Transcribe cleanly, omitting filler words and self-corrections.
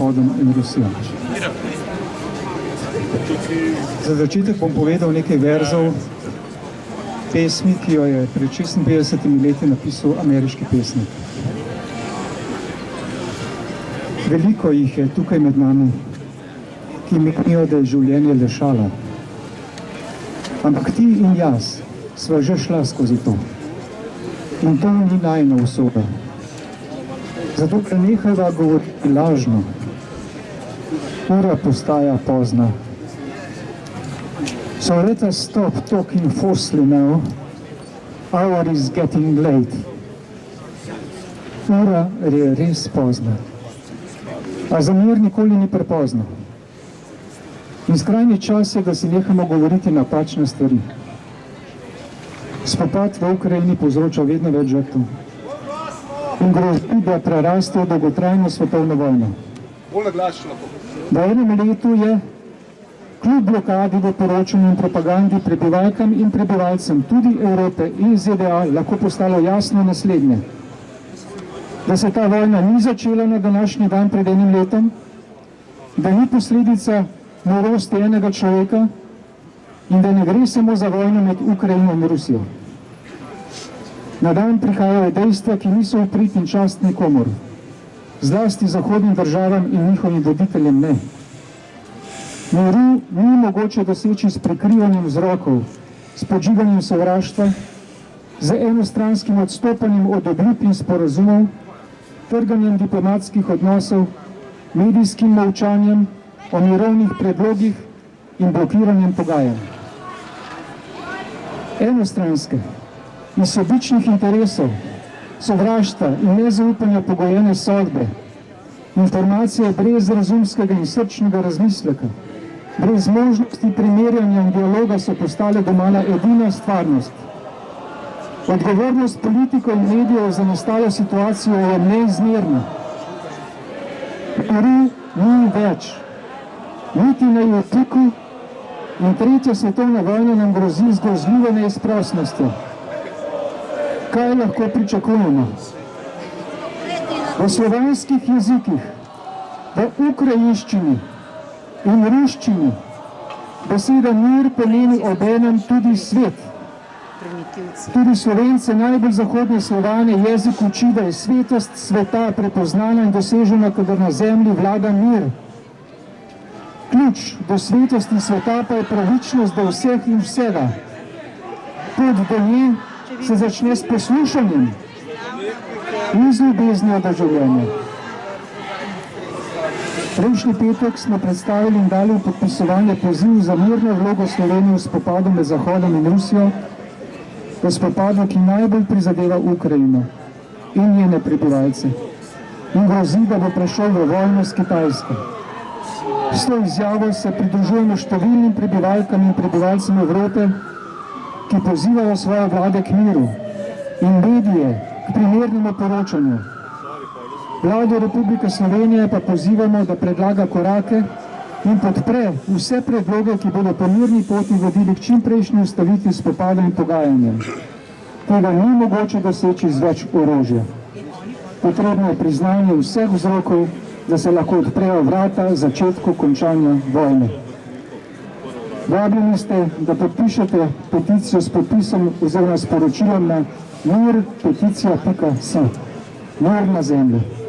Zahodom in Rusijo. Za začetek bom povedal nekaj verzov pesmi, ki jo je pred 56 leti napisal ameriški pesnik. Veliko jih je tukaj med nami, ki menijo, da je življenje le šala. Ampak ti in jaz sva že šla skozi to. In to ni najina usoda. Zato prenehajva govoriti lažno. Ura postaja pozna. So let us stop talking falsely now. Hour is getting late. Ura je res pozna. A za mir nikoli ni prepozno. In skrajni čas je, da si nehamo govoriti napačne stvari. Spopad v Ukrajini povzroča vedno več žrtev in grozi, da preraste v dolgotrajno svetovno vojno. V enem letu je kljub blokadi v poročanju in propagandi prebivalkam in prebivalcem tudi Evrope in ZDA lahko postalo jasno naslednje. Da se ta vojna ni začela na današnji dan pred enim letom, da ni posledica norosti enega človeka in da ne gre samo za vojno med Ukrajino in Rusijo. Na dan prihajajo dejstva, ki niso v prid in čast nikomur, zlasti zahodnim državam in njihovim voditeljem ne. Miru ni mogoče doseči s prikrivanjem vzrokov, s podžiganjem sovraštva, z enostranskim odstopanjem od obljub in sporazumov, trganjem diplomatskih odnosov, medijskim molčanjem o mirovnih predlogih in blokiranjem pogajanj. Enostranske, iz sebičnih interesov, sovraštva in nezaupanja pogojene sodbe, informacije brez razumskega in srčnega razmisleka, brez možnosti primerjanja in dialoga so postale domala edina stvarnost. Odgovornost politikov in medijev za nastalo situacijo je neizmerna. Miru ni več, niti na Jotiku, in tretja svetovna vojna nam grozi z grozljivo neizprosnostjo. Kaj lahko pričakujemo? V slovanskih jezikih, v ukrajinščini in ruščini beseda mir pomeni obenem tudi svet. Tudi Slovence, najbolj zahodne Slovane, jezik uči, da je svetost sveta prepoznana in dosežena, kadar na zemlji vlada mir. Ključ do svetosti sveta pa je pravičnost do vseh in vsega. Pot do nje se začne s poslušanjem in z ljubeznijo do življenja. Prejšnji petek smo predstavili in dali v podpisovanje poziv za mirno vlogo Slovenije v spopadu med Zahodom in Rusijo, v spopadu, ki najbolj prizadeva Ukrajino in njene prebivalce in grozi, da bo prešel v vojno s Kitajsko. S to izjavo se pridružujemo številnim prebivalkam in prebivalcem Evrope, ki pozivajo svoje vlade k miru in medije k primernemu poročanju. Vlado Republike Slovenije pa pozivamo, da predlaga korake in podpre vse predloge, ki bodo po mirni poti vodili k čimprejšnji ustavitvi spopada in pogajanjem. Tega ni mogoče doseči z več orožja. Potrebno je priznanje vseh vzrokov, da se lahko odprejo vrata začetku končanja vojne. Vabljeni ste, da podpišete peticijo s podpisom oziroma sporočilom na mir-peticija.si. Mir na zemlji.